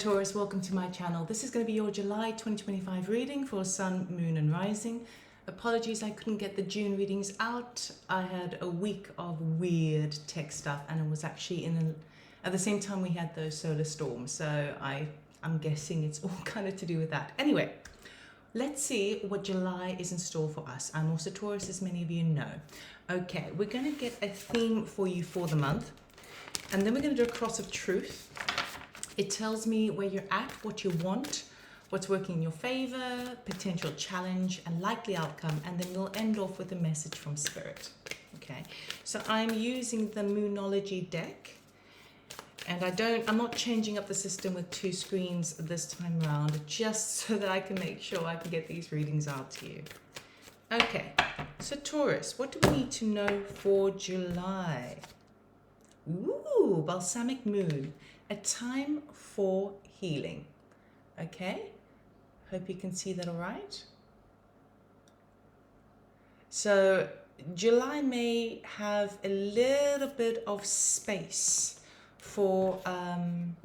Taurus, welcome to my channel. This is going to be your July 2025 reading for Sun, Moon and Rising. Apologies I couldn't get the June readings out. I had a week of weird tech stuff and it was actually at the same time we had those solar storms. So I'm guessing it's all kind of to do with that. Anyway, let's see what July is in store for us. I'm also Taurus, as many of you know. Okay, we're going to get a theme for you for the month. And then we're going to do a cross of truth. It tells me where you're at, what you want, what's working in your favor, potential challenge, and likely outcome. And then we'll end off with a message from Spirit. Okay, so I'm using the Moonology deck. And I'm not changing up the system with two screens this time around, just so that I can make sure I can get these readings out to you. Okay, so Taurus, what do we need to know for July? Ooh, Balsamic Moon, a time for healing. Okay, hope you can see that all right. So July may have a little bit of space for, I'm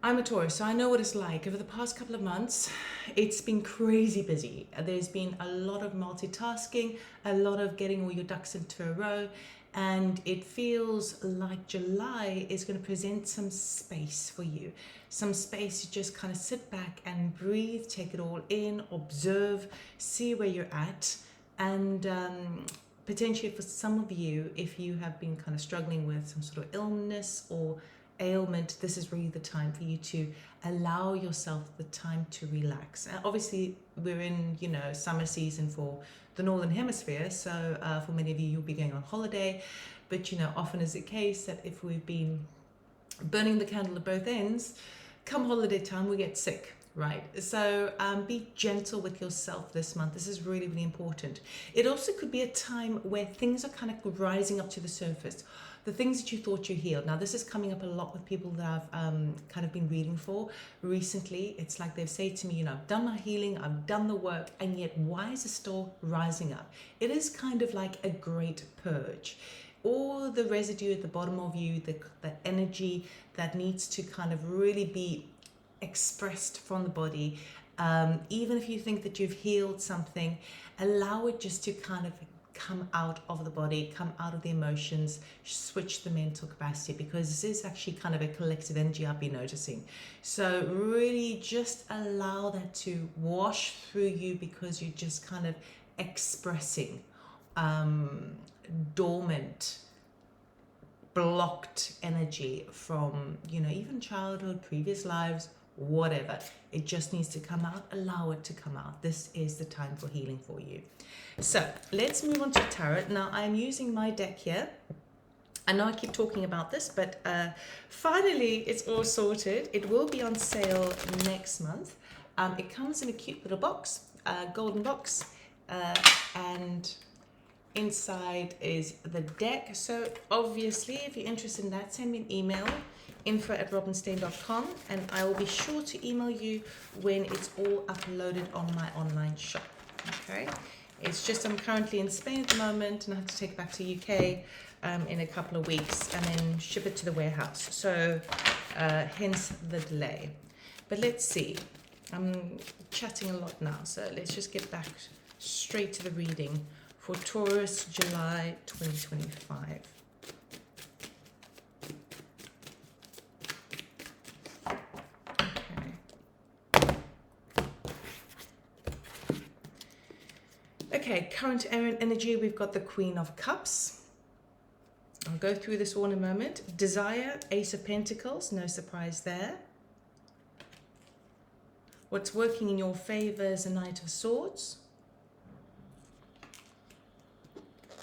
a Taurus, so I know what it's like. Over the past couple of months, it's been crazy busy. There's been a lot of multitasking, a lot of getting all your ducks into a row, and it feels like July is going to present some space for you. Some space to just kind of sit back and breathe, take it all in, observe, see where you're at, and potentially for some of you, if you have been kind of struggling with some sort of illness or ailment, this is really the time for you to allow yourself the time to relax. Obviously, we're in, summer season for the Northern Hemisphere, so for many of you, you'll be going on holiday, but often is the case that if we've been burning the candle at both ends, come holiday time, we get sick. Right, so be gentle with yourself this month. This is really, really important. It also could be a time where things are kind of rising up to the surface. The things that you thought you healed. Now, this is coming up a lot with people that I've kind of been reading for recently. It's like they've said to me, I've done my healing, I've done the work, and yet why is it still rising up? It is kind of like a great purge. All the residue at the bottom of you, the energy that needs to kind of really be expressed from the body, even if you think that you've healed something, allow it just to kind of come out of the body, come out of the emotions, switch the mental capacity, because this is actually kind of a collective energy I've been noticing. So really just allow that to wash through you, because you're just kind of expressing dormant, blocked energy from even childhood, previous lives, whatever. It just needs to come out. Allow it to come out. This is the time for healing for you. So let's move on to tarot. Now I'm using my deck here. I know I keep talking about this, but finally it's all sorted. It will be on sale next month. It comes in a cute little box, golden box, and inside is the deck. So obviously, if you're interested in that, send me an email, info@robynstein.com, and I will be sure to email you when it's all uploaded on my online shop. Okay, it's just I'm currently in Spain at the moment, and I have to take it back to UK in a couple of weeks, and then ship it to the warehouse. So hence the delay. But let's see, I'm chatting a lot now, so let's just get back straight to the reading for Taurus, July 2025. Okay, current energy, we've got the Queen of Cups. I'll go through this all in a moment. Desire, Ace of Pentacles, no surprise there. What's working in your favor is a Knight of Swords.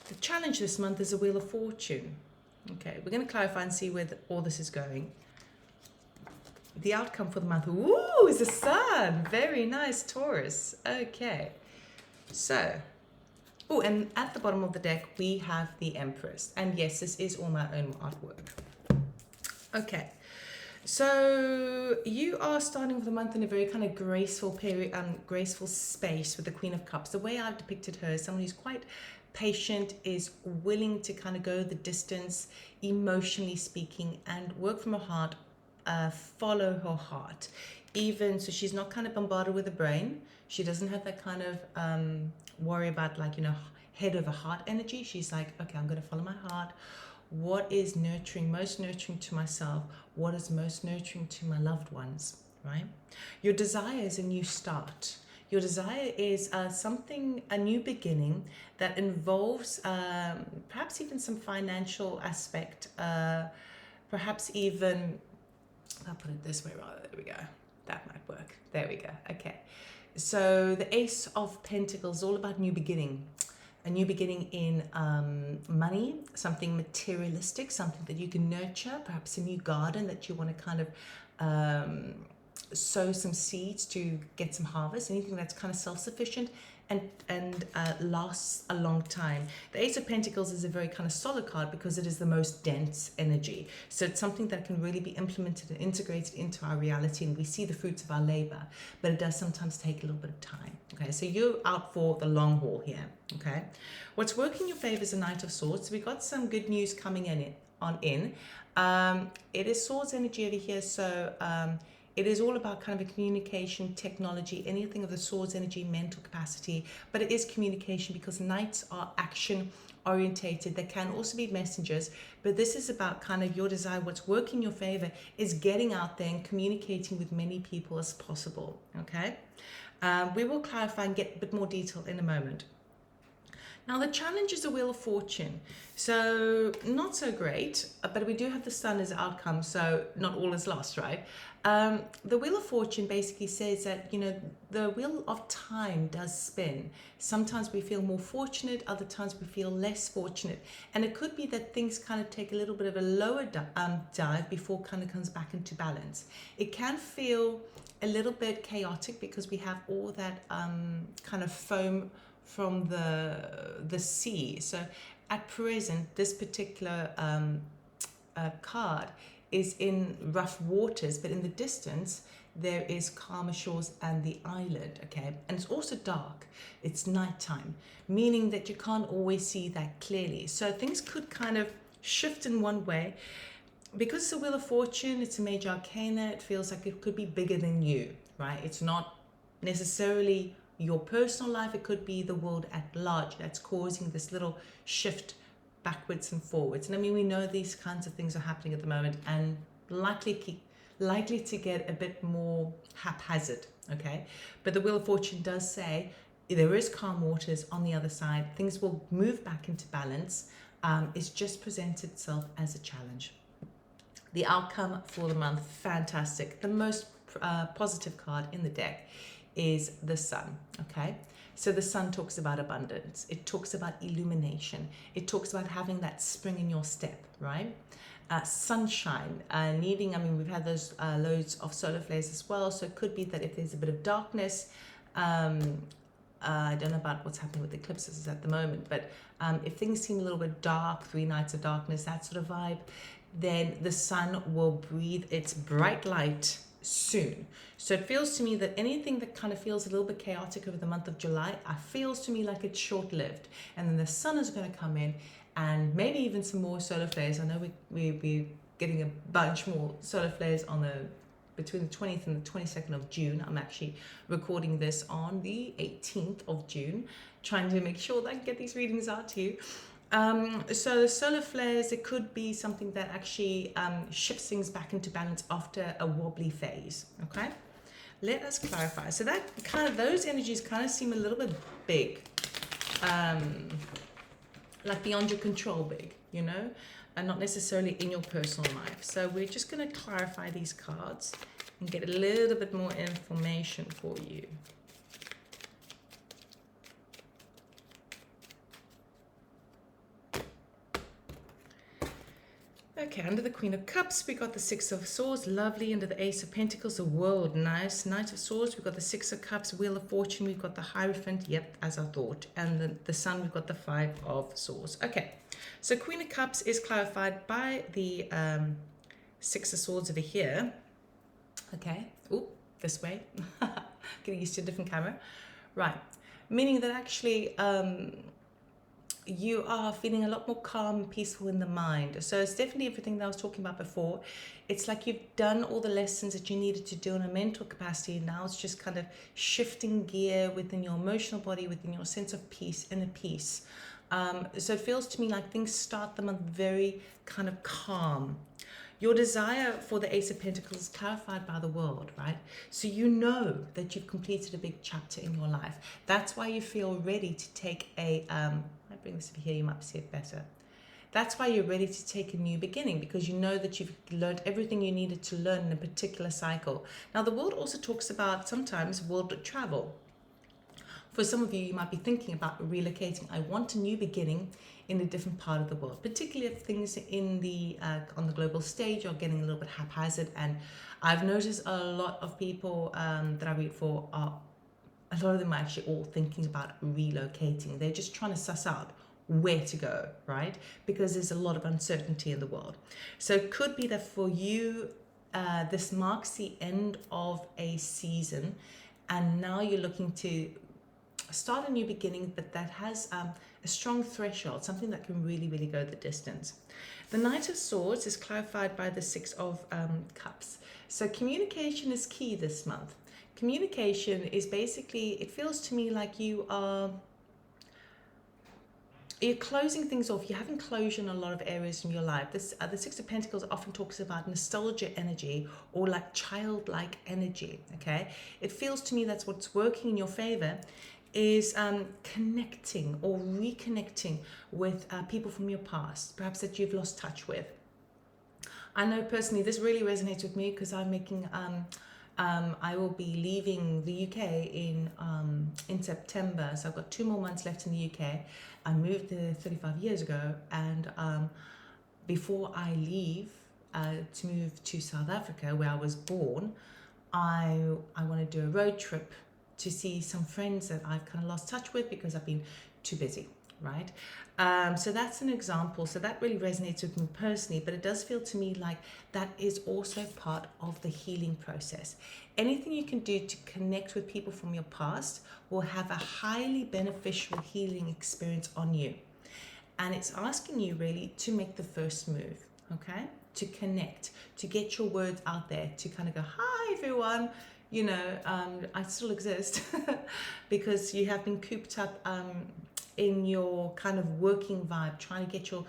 The challenge this month is a Wheel of Fortune. Okay, we're going to clarify and see where all this is going. The outcome for the month, ooh, is the Sun. Very nice, Taurus. Okay, so, oh, and at the bottom of the deck, we have the Empress. And yes, this is all my own artwork. Okay, so you are starting off the month in a very kind of graceful period, graceful space with the Queen of Cups. The way I've depicted her is someone who's quite patient, is willing to kind of go the distance, emotionally speaking, and work from her heart follow her heart. Even so, she's not kind of bombarded with the brain. She doesn't have that kind of worry about, like, you know, head over heart energy. She's like, okay, I'm going to follow my heart. What is nurturing, most nurturing to myself? What is most nurturing to my loved ones, right? Your desire is a new start. Your desire is something, a new beginning that involves perhaps even some financial aspect, perhaps even, I'll put it this way rather, there we go. That might work. There we go. Okay. So the Ace of Pentacles is all about new beginning. A new beginning in money, something materialistic, something that you can nurture, perhaps a new garden that you want to kind of sow some seeds to get some harvest, anything that's kind of self-sufficient and lasts a long time. The Ace of Pentacles is a very kind of solid card because it is the most dense energy. So it's something that can really be implemented and integrated into our reality, and we see the fruits of our labor, but it does sometimes take a little bit of time. Okay, so you're out for the long haul here. Okay, what's working in your favor is a Knight of Swords. We got some good news coming in. It is Swords energy over here, so it is all about kind of a communication, technology, anything of the Swords energy, mental capacity, but it is communication because Knights are action orientated. They can also be messengers, but this is about kind of your desire. What's working in your favor is getting out there and communicating with many people as possible. Okay, we will clarify and get a bit more detail in a moment. Now the challenge is the Wheel of Fortune, so not so great, but we do have the Sun as outcome, so not all is lost, right? The Wheel of Fortune basically says that, you know, the wheel of time does spin. Sometimes we feel more fortunate, other times we feel less fortunate, and it could be that things kind of take a little bit of a lower dive before kind of comes back into balance. It can feel a little bit chaotic because we have all that kind of foam from the sea. So at present, this particular card is in rough waters, but in the distance there is calmer shores and the island. Okay, and it's also dark, it's nighttime, meaning that you can't always see that clearly, so things could kind of shift in one way. Because it's a Wheel of Fortune, it's a major arcana, it feels like it could be bigger than you, right? It's not necessarily your personal life, it could be the world at large that's causing this little shift backwards and forwards. And I mean, we know these kinds of things are happening at the moment and likely to get a bit more haphazard. Okay, but the Wheel of Fortune does say there is calm waters on the other side, things will move back into balance. It's just presented itself as a challenge. The outcome for the month, fantastic. The most positive card in the deck is the Sun. Okay, so the Sun talks about abundance, it talks about illumination, it talks about having that spring in your step, right? Sunshine, needing, I mean, we've had those loads of solar flares as well, so it could be that if there's a bit of darkness, I don't know about what's happening with eclipses at the moment, but if things seem a little bit dark, 3 nights of darkness, that sort of vibe, then the Sun will breathe its bright light soon. So it feels to me that anything that kind of feels a little bit chaotic over the month of July, feels to me like it's short-lived, and then the Sun is going to come in and maybe even some more solar flares. I know we're getting a bunch more solar flares on between the 20th and the 22nd of June. I'm actually recording this on the 18th of June, trying to make sure that I can get these readings out to you. So the solar flares, it could be something that actually shifts things back into balance after a wobbly phase. Okay, let us clarify. So that kind of, those energies kind of seem a little bit big, like beyond your control big, you know, and not necessarily in your personal life. So we're just going to clarify these cards and get a little bit more information for you. Okay, under the Queen of Cups, we got the Six of Swords, lovely. Under the Ace of Pentacles, the World, nice. Knight of Swords, we've got the Six of Cups, Wheel of Fortune, we've got the Hierophant, yep, as I thought. And the Sun, we've got the Five of Swords. Okay, so Queen of Cups is clarified by the Six of Swords over here. Okay, oh, this way. Getting used to a different camera. Right, meaning that actually you are feeling a lot more calm, peaceful in the mind. So it's definitely everything that I was talking about before. It's like you've done all the lessons that you needed to do in a mental capacity. Now it's just kind of shifting gear within your emotional body, within your sense of peace, inner peace. So it feels to me like things start the month very kind of calm. Your desire for the Ace of Pentacles is clarified by the world, right? So you know that you've completed a big chapter in your life. That's why you feel ready to take I bring this over here, you might see it better. That's why you're ready to take a new beginning, because you know that you've learned everything you needed to learn in a particular cycle. Now, the world also talks about sometimes world travel. For some of you, you might be thinking about relocating. I want a new beginning in a different part of the world, particularly if things in the on the global stage are getting a little bit haphazard. And I've noticed a lot of people that I read for are, a lot of them are actually all thinking about relocating. They're just trying to suss out where to go, right? Because there's a lot of uncertainty in the world. So it could be that for you, this marks the end of a season, and now you're looking to start a new beginning, but that has a strong threshold, something that can really, really go the distance. The Knight of Swords is clarified by the Six of Cups. So communication is key this month. Communication is basically, it feels to me like you're closing things off. You're having closure in a lot of areas in your life. The Six of Pentacles often talks about nostalgia energy, or like childlike energy, okay? It feels to me that's what's working in your favor, is connecting or reconnecting with people from your past, perhaps that you've lost touch with. I know personally this really resonates with me, because I'm making I will be leaving the UK in September, so I've got 2 more months left in the UK. I moved there 35 years ago, and before I leave to move to South Africa, where I was born, I want to do a road trip to see some friends that I've kind of lost touch with because I've been too busy, right? So that's an example. So that really resonates with me personally, but it does feel to me like that is also part of the healing process. Anything you can do to connect with people from your past will have a highly beneficial healing experience on you. And it's asking you really to make the first move, okay? To connect, to get your words out there, to kind of go, hi everyone, you know, I still exist, because you have been cooped up in your kind of working vibe, trying to get your,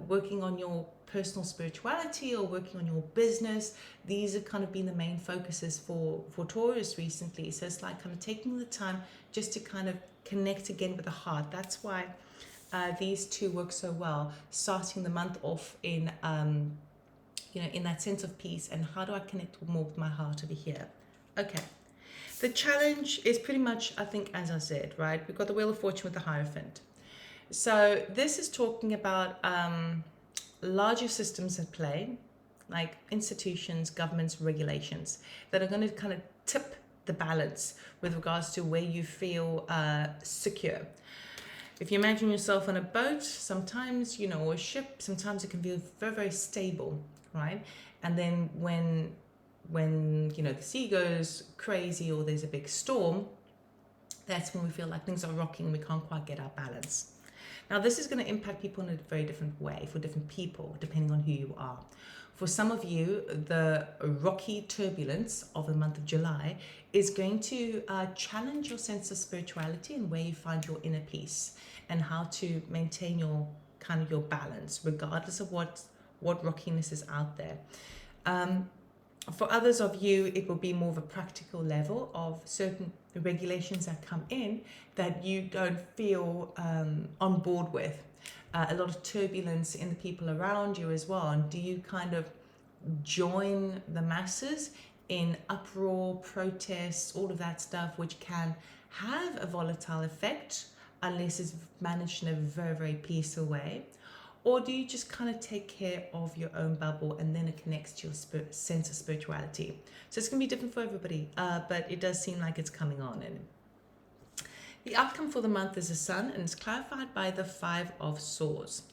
working on your personal spirituality or working on your business. These have kind of been the main focuses for Taurus recently. So it's like kind of taking the time just to kind of connect again with the heart. That's why these two work so well, starting the month off in, you know, in that sense of peace. And how do I connect more with my heart over here? Okay. The challenge is pretty much, I think, as I said, right? We've got the Wheel of Fortune with the Hierophant. So this is talking about larger systems at play, like institutions, governments, regulations, that are going to kind of tip the balance with regards to where you feel secure. If you imagine yourself on a boat, sometimes, you know, or a ship, sometimes it can feel very, very stable, right? And then when you know the sea goes crazy or there's a big storm, that's when we feel like things are rocking and we can't quite get our balance. Now this is going to impact people in a very different way for different people, depending on who you are. For some of you, the rocky turbulence of the month of July is going to challenge your sense of spirituality and where you find your inner peace and how to maintain your kind of your balance, regardless of what rockiness is out there. For others of you, it will be more of a practical level of certain regulations that come in that you don't feel on board with. A lot of turbulence in the people around you as well. And do you kind of join the masses in uproar, protests, all of that stuff, which can have a volatile effect unless it's managed in a very, very peaceful way? Or do you just kind of take care of your own bubble and then it connects to your sense of spirituality? So it's going to be different for everybody, but it does seem like it's coming on. And the outcome for the month is the Sun, and it's clarified by the Five of Swords.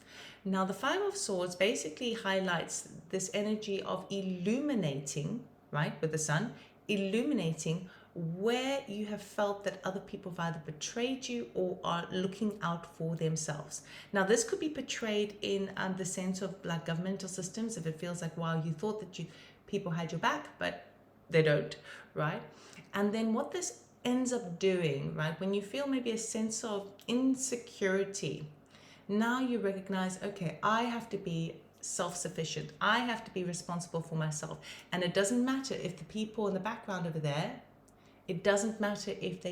Now, the Five of Swords basically highlights this energy of illuminating, right, with the Sun, illuminating where you have felt that other people have either betrayed you or are looking out for themselves. Now, this could be portrayed in the sense of like governmental systems, if it feels like, wow, you thought that people had your back, but they don't, right? And then what this ends up doing, right, when you feel maybe a sense of insecurity, now you recognize, okay, I have to be self-sufficient. I have to be responsible for myself. And it doesn't matter if the people in the background over there, it doesn't matter if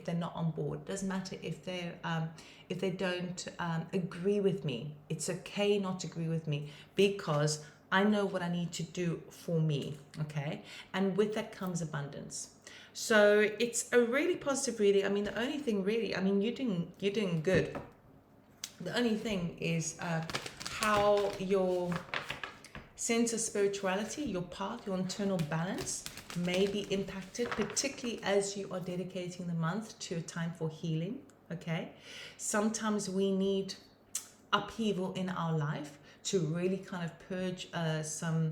they're not on board. It doesn't matter if they don't agree with me. It's okay not to agree with me, because I know what I need to do for me. Okay, and with that comes abundance. So it's a really positive reading. I mean, the only thing really, I mean, you're doing good. The only thing is how your sense of spirituality, your path, your internal balance may be impacted, particularly as you are dedicating the month to a time for healing. Okay, sometimes we need upheaval in our life to really kind of purge some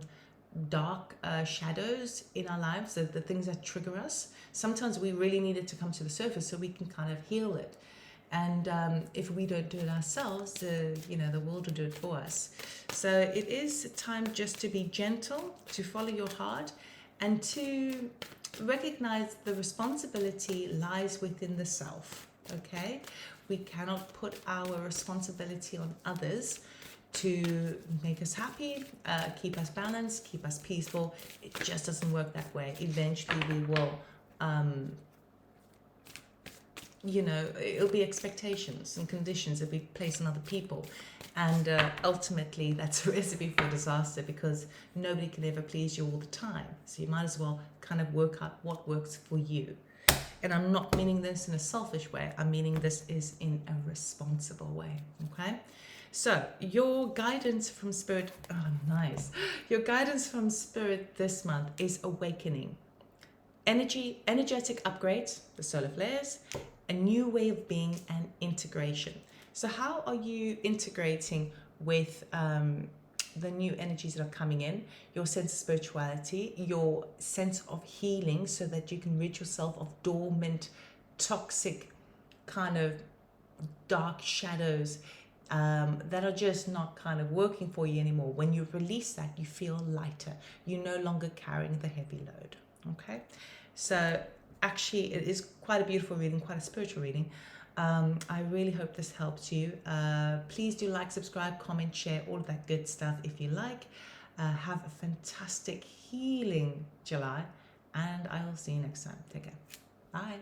dark shadows in our lives, the things that trigger us. Sometimes we really need it to come to the surface so we can kind of heal it. And if we don't do it ourselves, the world will do it for us. So it is time just to be gentle, to follow your heart, and to recognize the responsibility lies within the self. Okay, we cannot put our responsibility on others to make us happy, keep us balanced, keep us peaceful. It just doesn't work that way. Eventually we will it'll be expectations and conditions that we place on other people, and ultimately that's a recipe for disaster, because nobody can ever please you all the time. So you might as well kind of work out what works for you. And I'm not meaning this in a selfish way, I'm meaning this is in a responsible way. Okay, so your guidance from spirit, your guidance from spirit this month is awakening, energetic upgrades, the solar flares, a new way of being, and integration. So how are you integrating with the new energies that are coming in, your sense of spirituality, your sense of healing, so that you can rid yourself of dormant, toxic, kind of dark shadows that are just not kind of working for you anymore? When you release that, you feel lighter. You're no longer carrying the heavy load. Okay, so actually it is quite a beautiful reading, quite a spiritual reading. I really hope this helped you. Please do like, subscribe, comment, share, all of that good stuff if you like. Have a fantastic healing July, and I will see you next time. Take care. Bye.